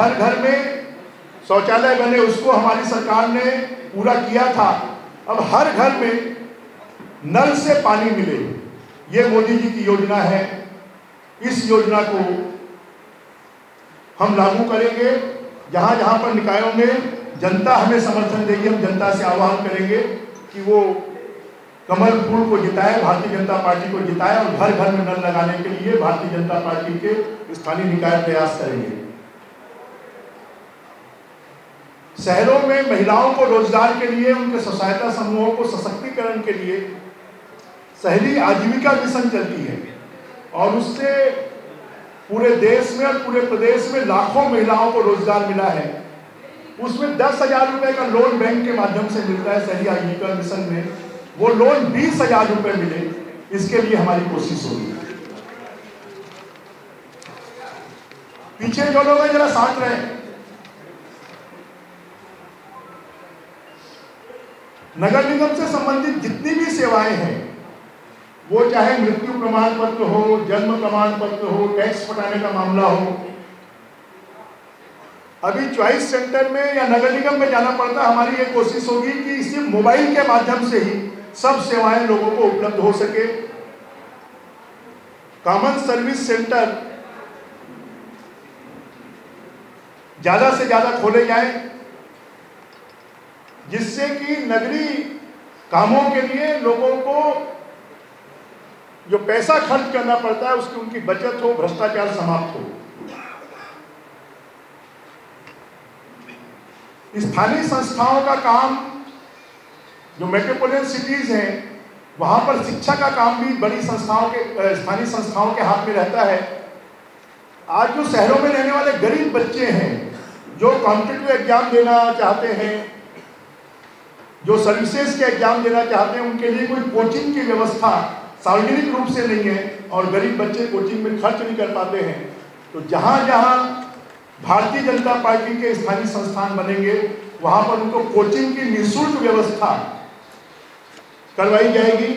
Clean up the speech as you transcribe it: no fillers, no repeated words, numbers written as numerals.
घर घर में शौचालय बने, उसको हमारी सरकार ने पूरा किया था। अब हर घर में नल से पानी मिले, ये मोदी जी की योजना है। इस योजना को हम लागू करेंगे। जहां जहां पर निकायों में जनता हमें समर्थन देगी, हम जनता से आह्वान करेंगे कि वो कमल फूल को जिताए, भारतीय जनता पार्टी को जिताए और घर घर में नल लगाने के लिए भारतीय जनता पार्टी के स्थानीय निकाय प्रयास करेंगे। शहरों में महिलाओं को रोजगार के लिए, उनके स्व सहायता समूहों को सशक्तिकरण के लिए शहरी आजीविका मिशन चलती है और उससे पूरे देश में और पूरे प्रदेश में लाखों महिलाओं को रोजगार मिला है। उसमें 10,000 रुपए का लोन बैंक के माध्यम से मिलता है शहरी आजीविका मिशन में, वो लोन 20,000 रुपए मिले, इसके लिए हमारी कोशिश होगी। पीछे जो लोग हैं जरा शांत रहे। नगर निगम से संबंधित जितनी भी सेवाएं हैं, वो चाहे मृत्यु प्रमाण पत्र हो, जन्म प्रमाण पत्र हो, टैक्स पटाने का मामला हो, अभी चॉइस सेंटर में या नगर निगम में जाना पड़ता। हमारी ये कोशिश होगी कि इसी मोबाइल के माध्यम से ही सब सेवाएं लोगों को उपलब्ध हो सके। कॉमन सर्विस सेंटर ज्यादा से ज्यादा खोले जाएं, जिससे कि नगरीय कामों के लिए लोगों को जो पैसा खर्च करना पड़ता है उसकी उनकी बचत हो, भ्रष्टाचार समाप्त हो। स्थानीय संस्थाओं का काम, जो मेट्रोपोलिटन सिटीज हैं वहां पर शिक्षा का काम भी बड़ी संस्थाओं के, स्थानीय संस्थाओं के हाथ में रहता है। आज जो शहरों में रहने वाले गरीब बच्चे हैं, जो कॉम्पिटिटिव एग्जाम देना चाहते हैं, जो सर्विसेज के एग्जाम देना चाहते हैं, उनके लिए कोई कोचिंग की व्यवस्था सार्वजनिक रूप से नहीं है और गरीब बच्चे कोचिंग में खर्च नहीं कर पाते हैं। तो जहां जहां भारतीय जनता पार्टी के स्थानीय संस्थान बनेंगे, वहां पर उनको कोचिंग की निःशुल्क व्यवस्था करवाई जाएगी।